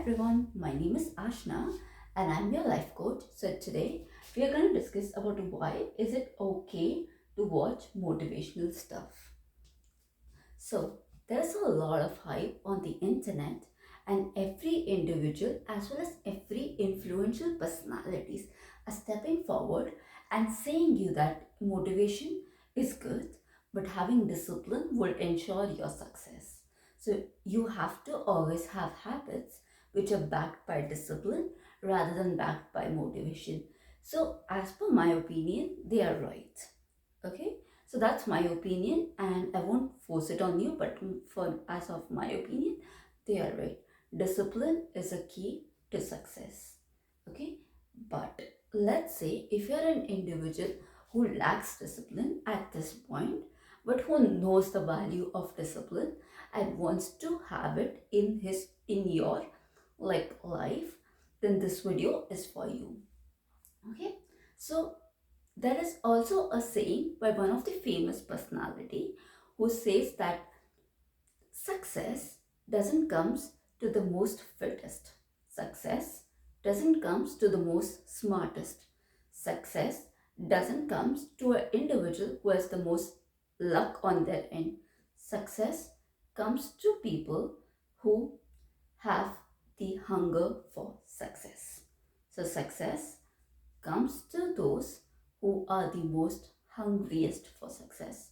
everyone, my name is Ashna and I'm your life coach. So today we are going to discuss about why is it okay to watch motivational stuff. So there's a lot of hype on the internet and every individual as well as every influential personalities are stepping forward and saying you that motivation is good but having discipline will ensure your success. So you have to always have habits which are backed by discipline rather than backed by motivation. So as per my opinion, they are right. Okay, so that's my opinion and I won't force it on you, but for as of my opinion, they are right. Discipline is a key to success. Okay, but let's say if you're an individual who lacks discipline at this point, but who knows the value of discipline and wants to have it in your life, then this video is for you. Okay, so there is also a saying by one of the famous personality who says that success doesn't comes to the most fittest. Success doesn't comes to the most smartest. Success doesn't comes to an individual who has the most luck on their end. Success comes to people who have the hunger for success. So success comes to those who are the most hungriest for success.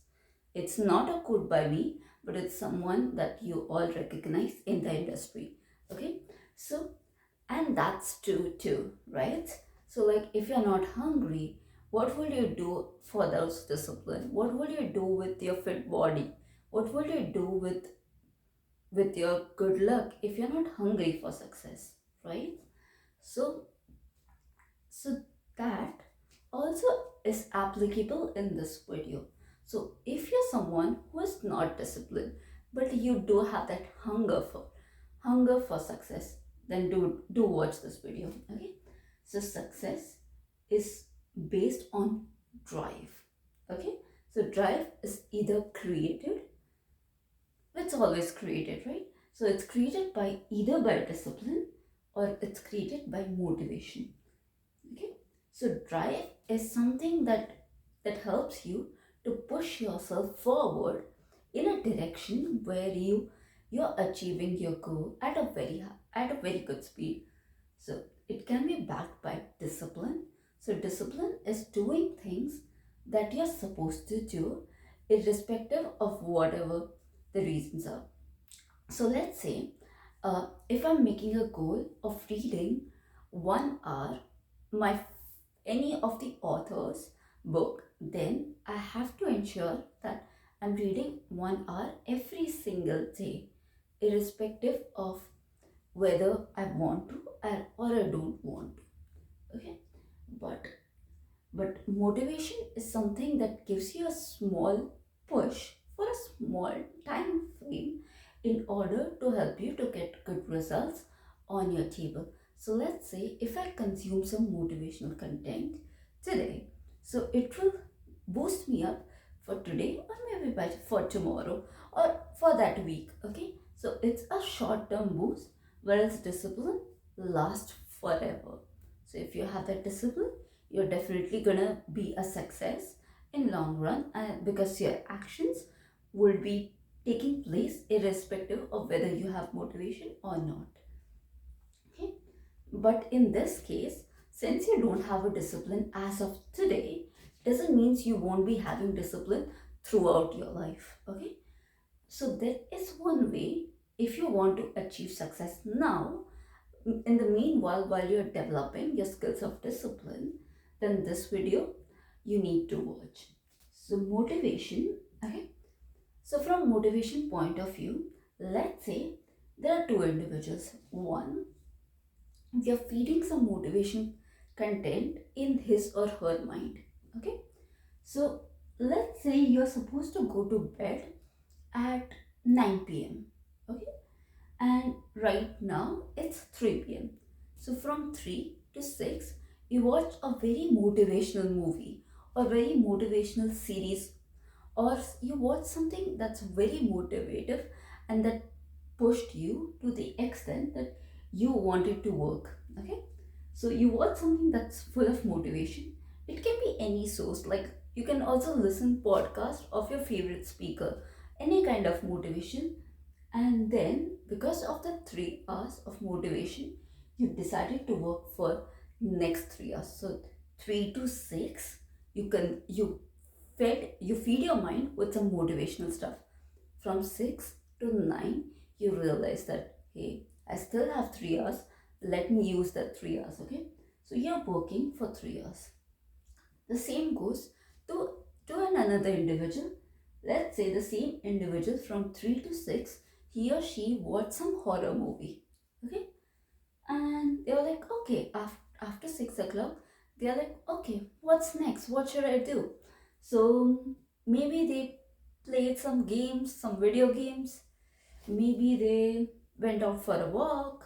It's not a quote by me, but it's someone that you all recognize in the industry. Okay, so and that's true too, right? So, like, if you're not hungry, what will you do for those discipline? What will you do with your fit body? What will you do with your good luck if you're not hungry for success, right? So, so that also is applicable in this video. So if you're someone who is not disciplined, but you do have that hunger for success, then do watch this video. Okay. So success is based on drive. Okay. So drive is either created, it's always created, right? So it's created by either by discipline or it's created by motivation. Okay, so drive is something that helps you to push yourself forward in a direction where you're achieving your goal at a very good speed. So it can be backed by discipline. So discipline is doing things that you're supposed to do irrespective of whatever the reasons are. So let's say if I'm making a goal of reading 1 hour my any of the author's book, then I have to ensure that I'm reading 1 hour every single day, irrespective of whether I want to or I don't want to. Okay, but motivation is something that gives you a small push for a small time frame in order to help you to get good results on your table. So let's say if I consume some motivational content today, so it will boost me up for today or maybe for tomorrow or for that week. Okay, so it's a short term boost, whereas discipline lasts forever. So if you have that discipline, you're definitely gonna be a success in long run, and because your actions will be taking place irrespective of whether you have motivation or not. Okay, but in this case, since you don't have a discipline as of today, doesn't means you won't be having discipline throughout your life. Okay, so there is one way if you want to achieve success now. In the meanwhile, while you're developing your skills of discipline, then this video you need to watch. So motivation, okay, so from motivation point of view, let's say there are two individuals. One, you're feeding some motivation content in his or her mind. Okay, so let's say you're supposed to go to bed at 9 p.m. Okay, and right now it's 3 p.m. So from 3 to 6, you watch a very motivational movie or very motivational series, or you watch something that's very motivative and that pushed you to the extent that you want it to work. Okay, so you watch something that's full of motivation. It can be any source, like you can also listen podcast of your favorite speaker, any kind of motivation. And then because of the 3 hours of motivation, you decided to work for next 3 hours. So 3 to 6, you feed your mind with some motivational stuff. From 6 to 9, you realize that, hey, I still have 3 hours. Let me use that 3 hours. Okay, so you're working for 3 hours. The same goes to another individual. Let's say the same individual from 3 to 6, he or she watched some horror movie. Okay, and they were like, okay, after 6 o'clock, they are like, okay, what's next? What should I do? So maybe they played some games, some video games. Maybe they went out for a walk.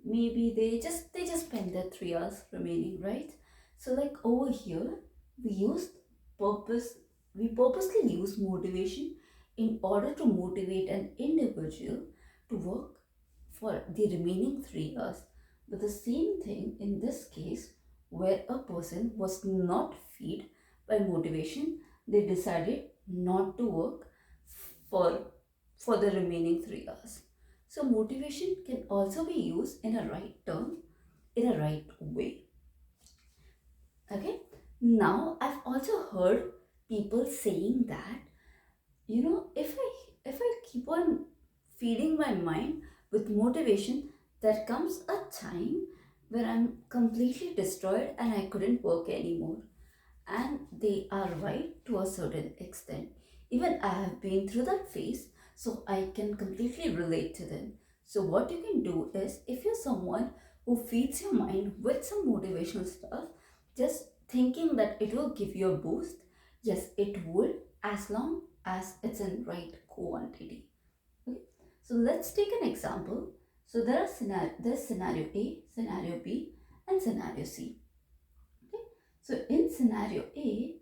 Maybe they just spent their 3 hours remaining, right? So like over here, we used purpose we purposely use motivation in order to motivate an individual to work for the remaining 3 hours. But the same thing in this case, where a person was not fed by motivation, they decided not to work for the remaining 3 hours. So motivation can also be used in a right term, in a right way. Okay. Now I've also heard people saying that, if I keep on feeding my mind with motivation, there comes a time where I'm completely destroyed and I couldn't work anymore. And they are right to a certain extent. Even I have been through that phase, so I can completely relate to them. So what you can do is, if you're someone who feeds your mind with some motivational stuff, just thinking that it will give you a boost, yes, it would, as long as it's in right quantity. Okay, so let's take an example. So there's scenario A, scenario B, and scenario C. Okay, so in scenario A,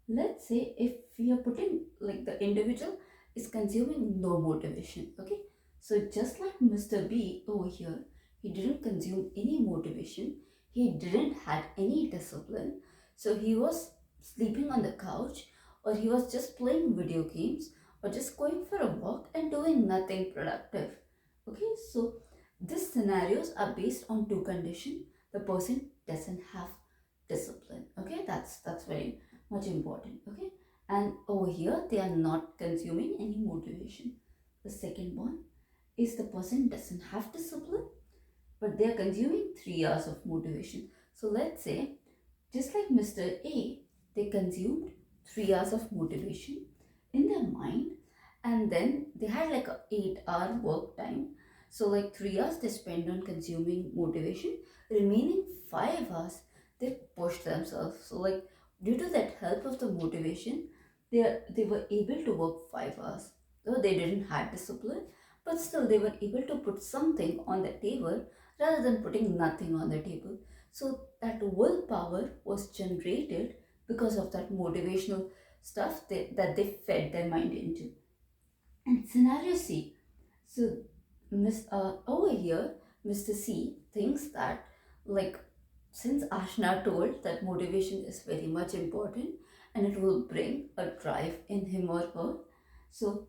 let's say if we are putting, like, the individual is consuming no motivation. Okay, so just like Mr. B over here, he didn't consume any motivation, he didn't had any discipline, so he was sleeping on the couch, or he was just playing video games, or just going for a walk and doing nothing productive. Okay, so these scenarios are based on two conditions. The person doesn't have discipline. Okay, that's very much important. Okay, and over here they are not consuming any motivation. The second one is the person doesn't have discipline, but they are consuming 3 hours of motivation. So let's say, just like Mr. A, they consumed 3 hours of motivation in their mind, and then they had like a 8 hour work time. So like 3 hours they spend on consuming motivation, remaining 5 hours they push themselves. So like, due to that help of the motivation, they were able to work 5 hours. Though they didn't have discipline, but still they were able to put something on the table rather than putting nothing on the table. So that willpower was generated because of that motivational stuff that they fed their mind into. And scenario C. So over here, Mr. C thinks that, like, since Ashna told that motivation is very much important and it will bring a drive in him or her, so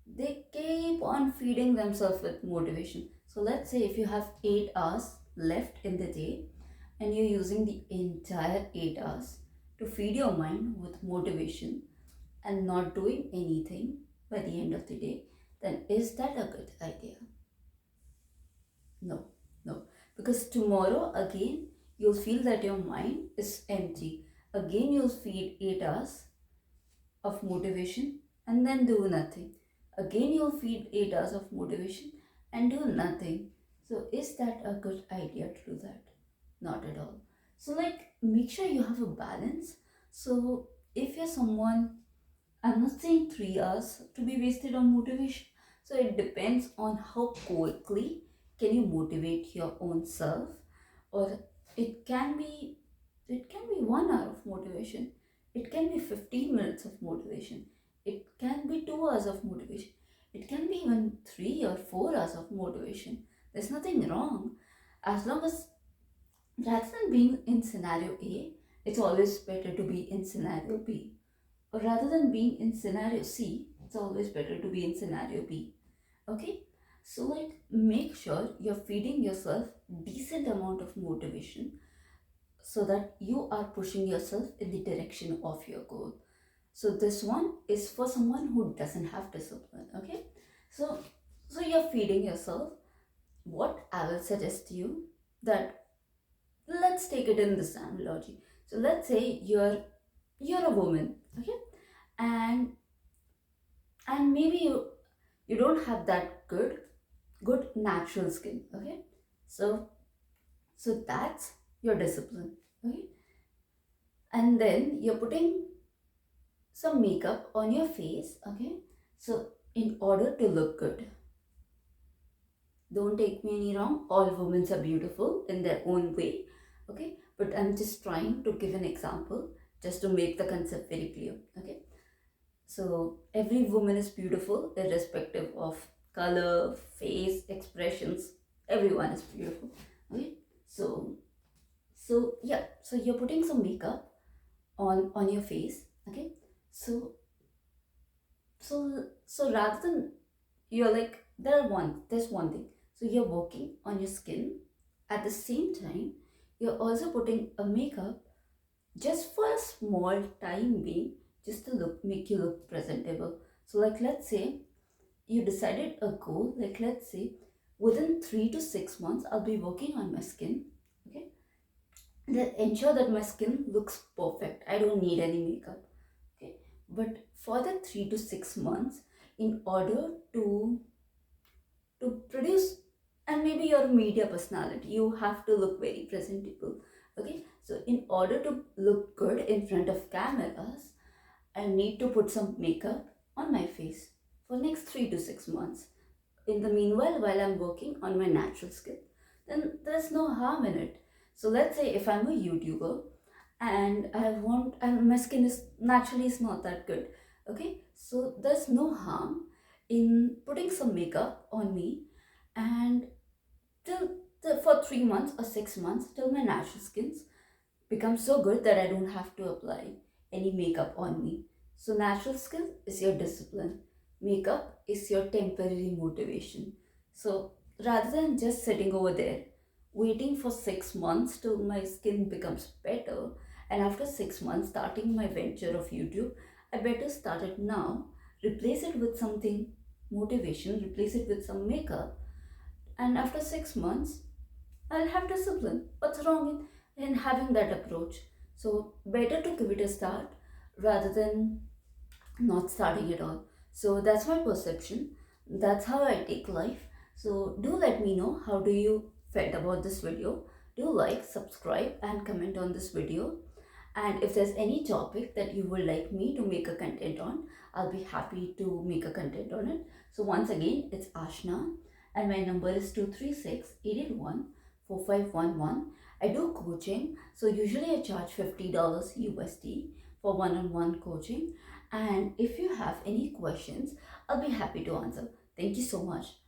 they keep on feeding themselves with motivation. So let's say if you have 8 hours left in the day and you're using the entire 8 hours to feed your mind with motivation and not doing anything by the end of the day, then is that a good idea? No, no. Because tomorrow again you'll feel that your mind is empty. Again you'll feed 8 hours of motivation and then do nothing. Again you'll feed 8 hours of motivation and do nothing. So is that a good idea to do that? Not at all. So like, make sure you have a balance. So if you're someone, I'm not saying 3 hours to be wasted on motivation. So it depends on how quickly can you motivate your own self, or it can be it can be 1 hour of motivation. It can be 15 minutes of motivation. It can be 2 hours of motivation. It can be even 3 or 4 hours of motivation. There's nothing wrong. As long as, rather than being in scenario A, it's always better to be in scenario B. Or rather than being in scenario C, it's always better to be in scenario B. Okay? So like make sure you're feeding yourself decent amount of motivation so that you are pushing yourself in the direction of your goal. So this one is for someone who doesn't have discipline. Okay? So so you're feeding yourself. What I will suggest to you, that let's take it in this analogy. So let's say you're a woman, okay, and maybe you don't have that good natural skin, okay. So that's your discipline, okay. And then you're putting some makeup on your face, okay. So in order to look good, don't take me any wrong, all women are beautiful in their own way, okay, but I'm just trying to give an example just to make the concept very clear, okay. So every woman is beautiful irrespective of color, face, expressions. Everyone is beautiful, okay. So yeah, so you're putting some makeup on your face, okay. So rather than, you're like, there's one thing, so you're working on your skin, at the same time you're also putting a makeup just for a small time being, just to make you look presentable. So like let's say you decided a goal, like let's say within 3 to 6 months I'll be working on my skin, okay, then ensure that my skin looks perfect, I don't need any makeup, okay. But for the 3 to 6 months, in order to produce, and maybe you're a media personality, you have to look very presentable, okay. So in order to look good in front of cameras, I need to put some makeup on my face for next 3 to 6 months. In the meanwhile, while I'm working on my natural skin, then there's no harm in it. So let's say if I'm a YouTuber and my skin is naturally is not that good, okay, so there's no harm in putting some makeup on me, and till for 3 months or 6 months, till my natural skin becomes so good that I don't have to apply any makeup on me. So natural skin is your discipline. Makeup is your temporary motivation. So rather than just sitting over there, waiting for 6 months till my skin becomes better, and after 6 months starting my venture of YouTube, I better start it now, replace it with something motivation, replace it with some makeup, and after 6 months I'll have discipline. What's wrong in having that approach? So, better to give it a start rather than not starting at all. So, that's my perception. That's how I take life. So, do let me know how do you felt about this video. Do like, subscribe, and comment on this video. And if there's any topic that you would like me to make a content on, I'll be happy to make a content on it. So once again, it's Ashna, and my number is 236-881-4511. I do coaching, so usually I charge $50 USD for one-on-one coaching. And if you have any questions, I'll be happy to answer. Thank you so much.